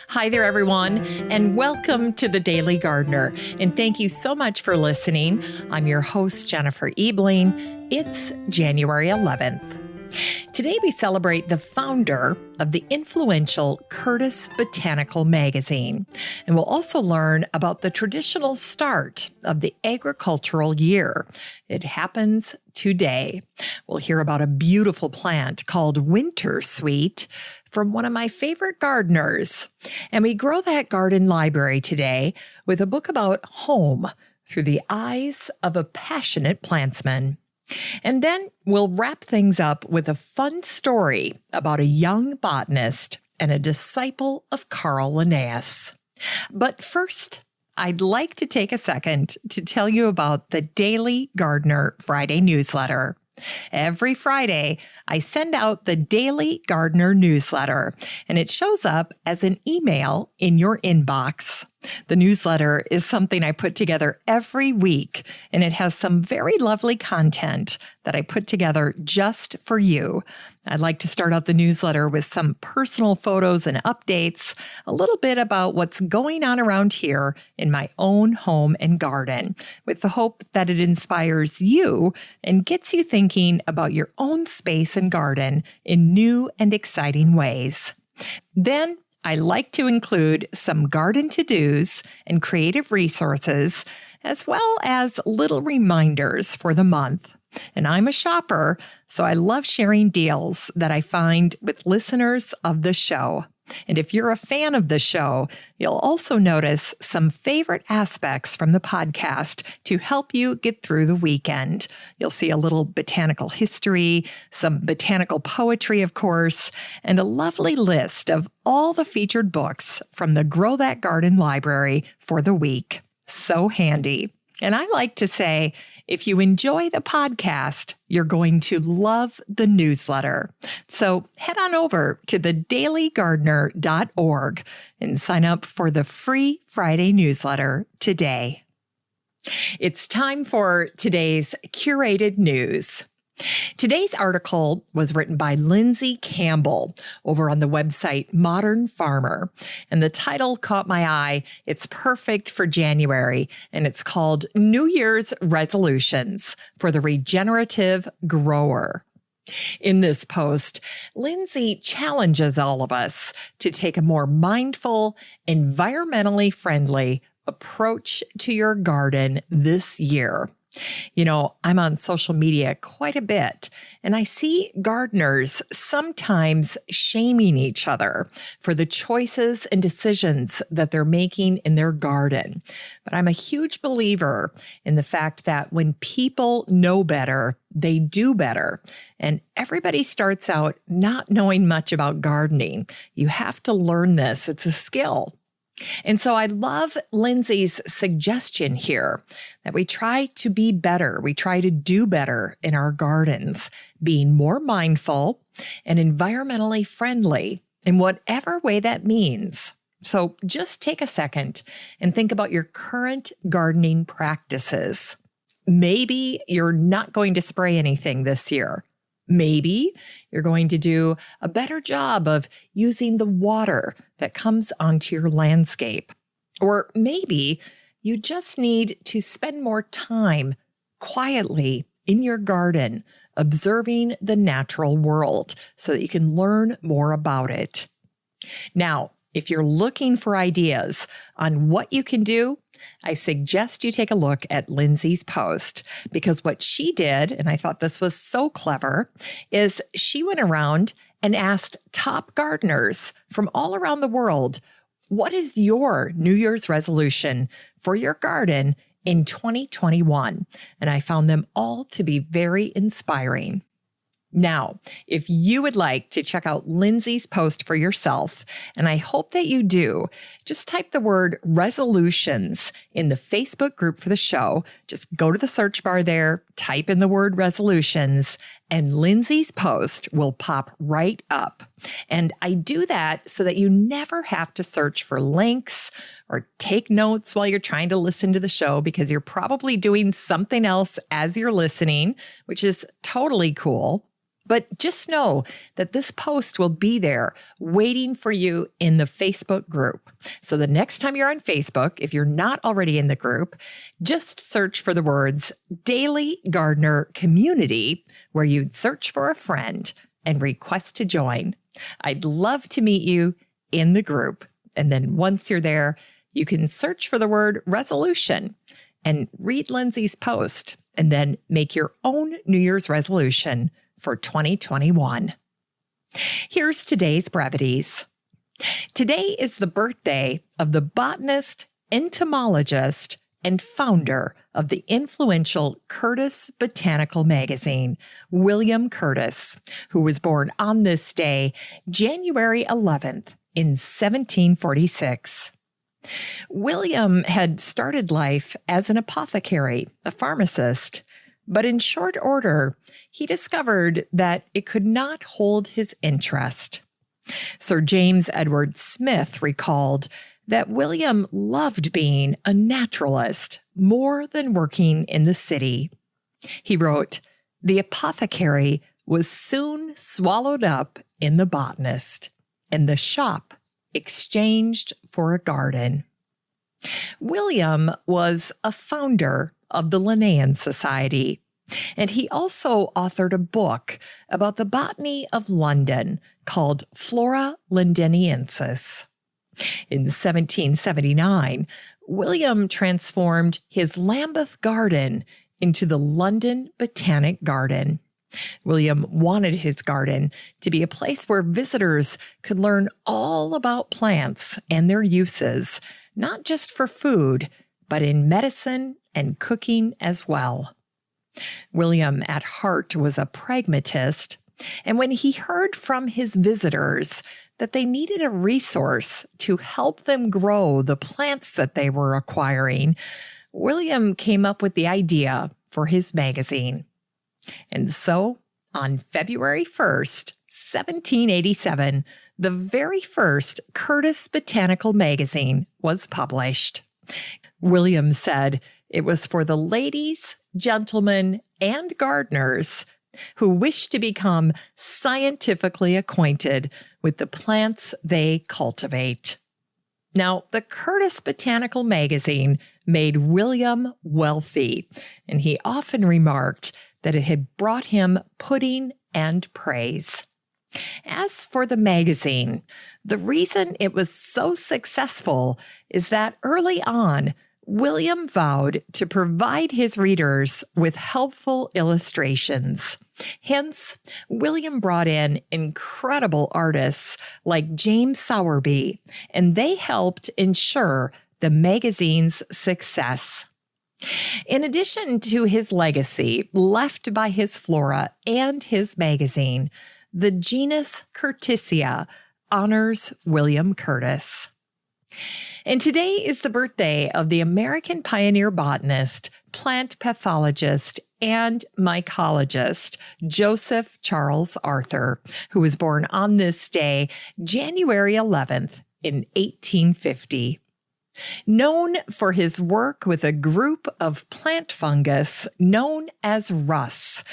Hi there, everyone, and welcome to The Daily Gardener. And thank you so much for listening. I'm your host, Jennifer Ebling. It's January 11th. Today, we celebrate the founder of the influential Curtis Botanical Magazine, and we'll also learn about the traditional start of the agricultural year. It happens today. We'll hear about a beautiful plant called Winter Sweet from one of my favorite gardeners. And we grow that garden library today with a book about home through the eyes of a passionate plantsman. And then we'll wrap things up with a fun story about a young botanist and a disciple of Carl Linnaeus. But first, I'd like to take a second to tell you about the Daily Gardener Friday newsletter. Every Friday, I send out the Daily Gardener newsletter, and it shows up as an email in your inbox. The newsletter is something I put together every week, and it has some very lovely content that I put together just for you. I'd like to start out the newsletter with some personal photos and updates, a little bit about what's going on around here in my own home and garden, with the hope that it inspires you and gets you thinking about your own space and garden in new and exciting ways. Then, I like to include some garden to-dos and creative resources, as well as little reminders for the month. And I'm a shopper, so I love sharing deals that I find with listeners of the show. And if you're a fan of the show, you'll also notice some favorite aspects from the podcast to help you get through the weekend. You'll see a little botanical history, some botanical poetry, of course, and a lovely list of all the featured books from the Grow That Garden library for the week. So handy. And I like to say, if you enjoy the podcast, you're going to love the newsletter. So head on over to thedailygardener.org and sign up for the free Friday newsletter today. It's time for today's curated news. Today's article was written by Lindsay Campbell over on the website Modern Farmer, and the title caught my eye. It's perfect for January, and it's called New Year's Resolutions for the Regenerative Grower. In this post, Lindsay challenges all of us to take a more mindful, environmentally friendly approach to your garden this year. You know, I'm on social media quite a bit, and I see gardeners sometimes shaming each other for the choices and decisions that they're making in their garden. But I'm a huge believer in the fact that when people know better, they do better. And everybody starts out not knowing much about gardening. You have to learn this. It's a skill. And so I love Lindsay's suggestion here that we try to be better. We try to do better in our gardens, being more mindful and environmentally friendly in whatever way that means. So just take a second and think about your current gardening practices. Maybe you're not going to spray anything this year. Maybe you're going to do a better job of using the water that comes onto your landscape. Or maybe you just need to spend more time quietly in your garden, observing the natural world so that you can learn more about it. Now, if you're looking for ideas on what you can do, I suggest you take a look at Lindsay's post, because what she did, and I thought this was so clever, is she went around and asked top gardeners from all around the world, what is your New Year's resolution for your garden in 2021? And I found them all to be very inspiring. Now, if you would like to check out Lindsay's post for yourself, and I hope that you do, just type the word resolutions in the Facebook group for the show. Just go to the search bar there, type in the word resolutions, and Lindsay's post will pop right up. And I do that so that you never have to search for links or take notes while you're trying to listen to the show, because you're probably doing something else as you're listening, which is totally cool. But just know that this post will be there waiting for you in the Facebook group. So the next time you're on Facebook, if you're not already in the group, just search for the words Daily Gardener Community, where you'd search for a friend and request to join. I'd love to meet you in the group. And then once you're there, you can search for the word resolution and read Lindsay's post and then make your own New Year's resolution for 2021. Here's today's brevities. Today is the birthday of the botanist, entomologist, and founder of the influential Curtis Botanical Magazine, William Curtis, who was born on this day, January 11th in 1746. William had started life as an apothecary, a pharmacist, but in short order, he discovered that it could not hold his interest. Sir James Edward Smith recalled that William loved being a naturalist more than working in the city. He wrote, "The apothecary was soon swallowed up in the botanist, and the shop exchanged for a garden." William was a founder of the Linnean Society, and he also authored a book about the botany of London called Flora Londiniensis. In 1779, William transformed his Lambeth garden into the London Botanic Garden. William wanted his garden to be a place where visitors could learn all about plants and their uses, not just for food, but in medicine and cooking as well. William at heart was a pragmatist, and when he heard from his visitors that they needed a resource to help them grow the plants that they were acquiring, William came up with the idea for his magazine. And so, on February 1st, 1787, the very first Curtis Botanical Magazine was published. William said it was for the ladies, gentlemen, and gardeners who wished to become scientifically acquainted with the plants they cultivate. Now, the Curtis Botanical Magazine made William wealthy, and he often remarked that it had brought him pudding and praise. As for the magazine, the reason it was so successful is that early on, William vowed to provide his readers with helpful illustrations. Hence, William brought in incredible artists like James Sowerby, and they helped ensure the magazine's success. In addition to his legacy left by his flora and his magazine, the genus Curtisia honors William Curtis. And today is the birthday of the American pioneer botanist, plant pathologist, and mycologist, Joseph Charles Arthur, who was born on this day, January 11th in 1850. Known for his work with a group of plant fungus known as rus,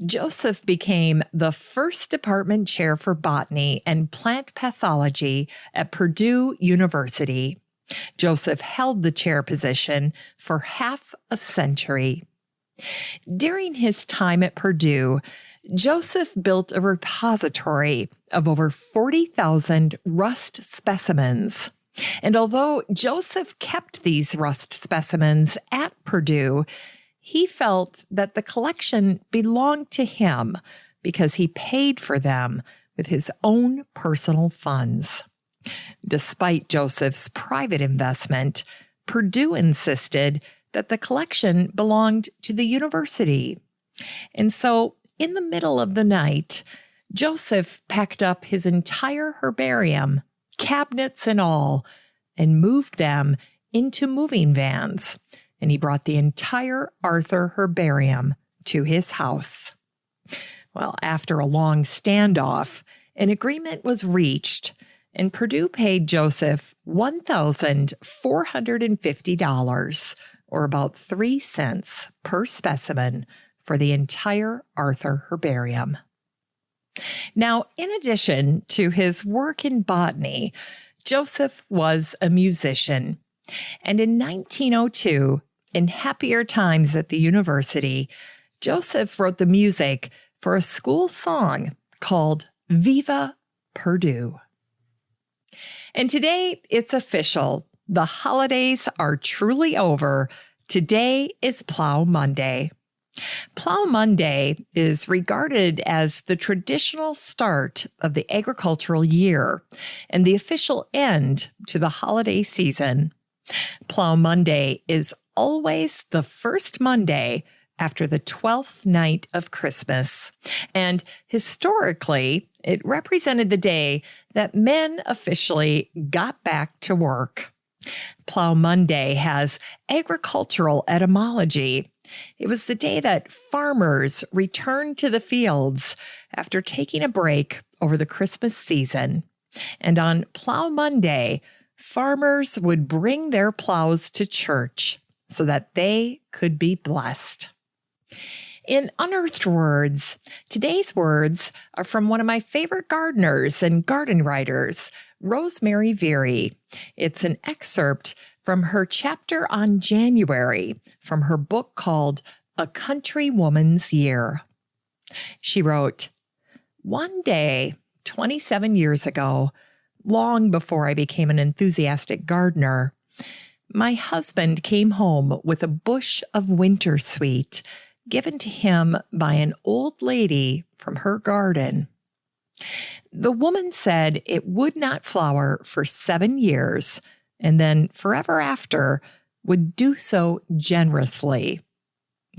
Joseph became the first department chair for botany and plant pathology at Purdue University. Joseph held the chair position for half a century. During his time at Purdue, Joseph built a repository of over 40,000 rust specimens. And although Joseph kept these rust specimens at Purdue, he felt that the collection belonged to him because he paid for them with his own personal funds. Despite Joseph's private investment, Purdue insisted that the collection belonged to the university. And so, in the middle of the night, Joseph packed up his entire herbarium, cabinets and all, and moved them into moving vans. And he brought the entire Arthur herbarium to his house. Well, after a long standoff, an agreement was reached, and Purdue paid Joseph $1,450, or about 3 cents per specimen, for the entire Arthur herbarium. Now, in addition to his work in botany, Joseph was a musician. And in 1902, in happier times at the university, Joseph wrote the music for a school song called Viva Purdue. And today it's official. The holidays are truly over. Today is Plough Monday. Plough Monday is regarded as the traditional start of the agricultural year and the official end to the holiday season. Plough Monday is always the first Monday after the 12th night of Christmas. And historically, it represented the day that men officially got back to work. Plough Monday has agricultural etymology. It was the day that farmers returned to the fields after taking a break over the Christmas season. And on Plough Monday, farmers would bring their plows to church so that they could be blessed. In Unearthed Words, today's words are from one of my favorite gardeners and garden writers, Rosemary Veary. It's an excerpt from her chapter on January from her book called A Country Woman's Year. She wrote, "One day, 27 years ago, long before I became an enthusiastic gardener, my husband came home with a bush of wintersweet given to him by an old lady from her garden. The woman said it would not flower for 7 years, and then forever after would do so generously.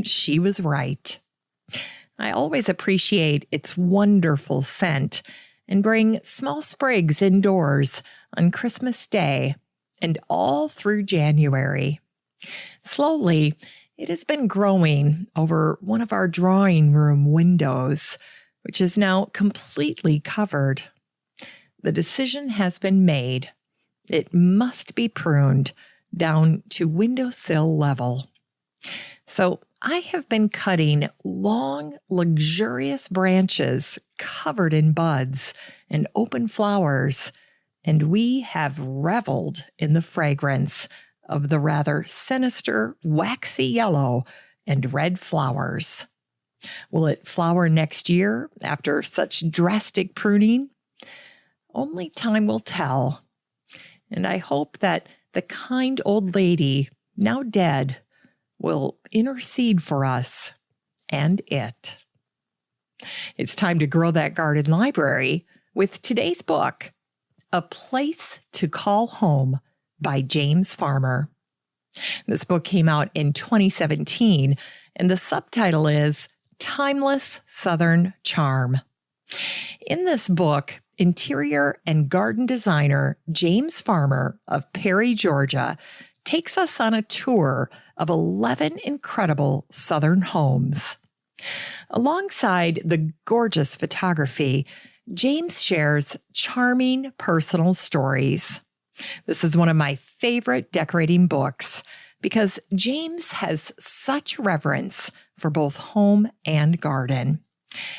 She was right. I always appreciate its wonderful scent and bring small sprigs indoors on Christmas Day and all through January. Slowly, it has been growing over one of our drawing room windows, which is now completely covered. The decision has been made. It must be pruned down to windowsill level. So I have been cutting long, luxurious branches covered in buds and open flowers, and we have reveled in the fragrance of the rather sinister, waxy yellow and red flowers. Will it flower next year after such drastic pruning? Only time will tell. And I hope that the kind old lady, now dead, will intercede for us and it. It's time to grow that garden library with today's book, A Place to Call Home by James Farmer. This book came out in 2017, and the subtitle is Timeless Southern Charm. In this book, interior and garden designer James Farmer of Perry, Georgia, takes us on a tour of 11 incredible Southern homes. Alongside the gorgeous photography, James shares charming personal stories. This is one of my favorite decorating books because James has such reverence for both home and garden.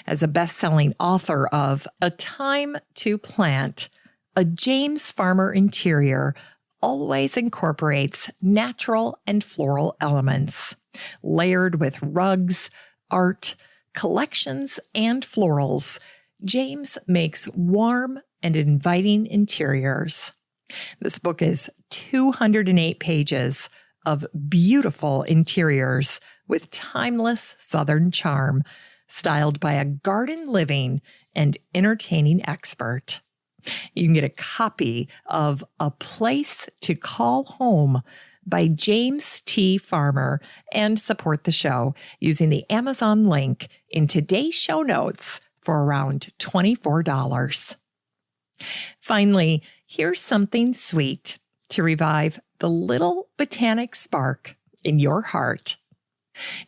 As a best-selling author of A Time to Plant, a James Farmer interior always incorporates natural and floral elements, layered with rugs, art, collections, and florals. James makes warm and inviting interiors. This book is 208 pages of beautiful interiors with timeless Southern charm, styled by a garden living and entertaining expert. You can get a copy of A Place to Call Home by James T. Farmer and support the show using the Amazon link in today's show notes for around $24. Finally, here's something sweet to revive the little botanic spark in your heart.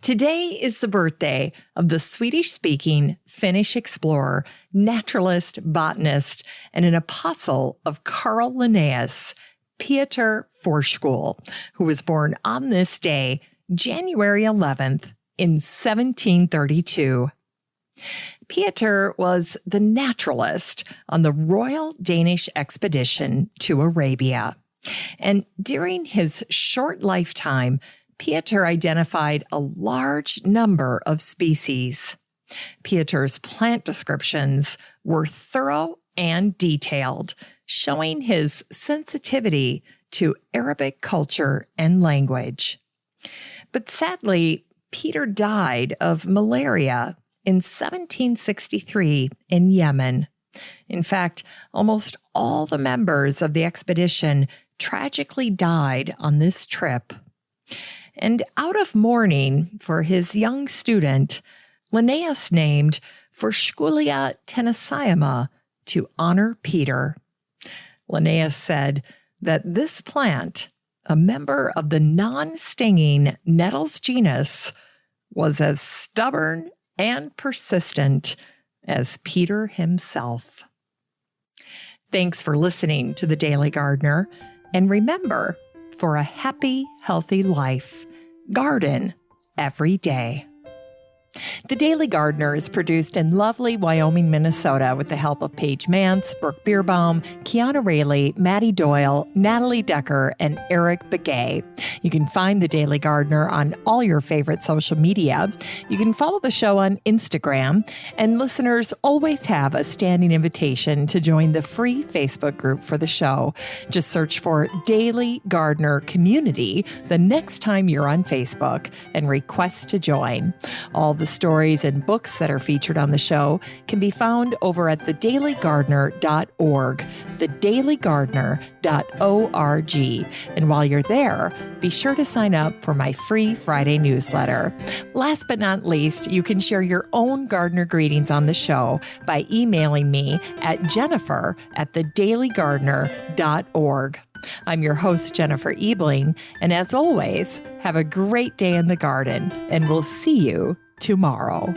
Today is the birthday of the Swedish-speaking Finnish explorer, naturalist, botanist, and an apostle of Carl Linnaeus, Peter Forsskål, who was born on this day, January 11th, in 1732. Pieter was the naturalist on the Royal Danish expedition to Arabia. And during his short lifetime, Pieter identified a large number of species. Pieter's plant descriptions were thorough and detailed, showing his sensitivity to Arabic culture and language. But sadly, Pieter died of malaria in 1763 in Yemen. In fact, almost all the members of the expedition tragically died on this trip. And out of mourning for his young student, Linnaeus named Forskulia tenaciama to honor Pieter. Linnaeus said that this plant, a member of the non-stinging nettles genus, was as stubborn and persistent as Pieter himself. Thanks for listening to The Daily Gardener. And remember, for a happy, healthy life, garden every day. The Daily Gardener is produced in lovely Wyoming, Minnesota with the help of Paige Mance, Brooke Bierbaum, Kiana Rayleigh, Maddie Doyle, Natalie Decker, and Eric Begay. You can find The Daily Gardener on all your favorite social media. You can follow the show on Instagram, and listeners always have a standing invitation to join the free Facebook group for the show. Just search for Daily Gardener Community the next time you're on Facebook and request to join. All the stories and books that are featured on the show can be found over at thedailygardener.org, thedailygardener.org. And while you're there, be sure to sign up for my free Friday newsletter. Last but not least, you can share your own gardener greetings on the show by emailing me at jennifer@thedailygardener.org. I'm your host, Jennifer Ebling, and as always, have a great day in the garden, and we'll see you tomorrow.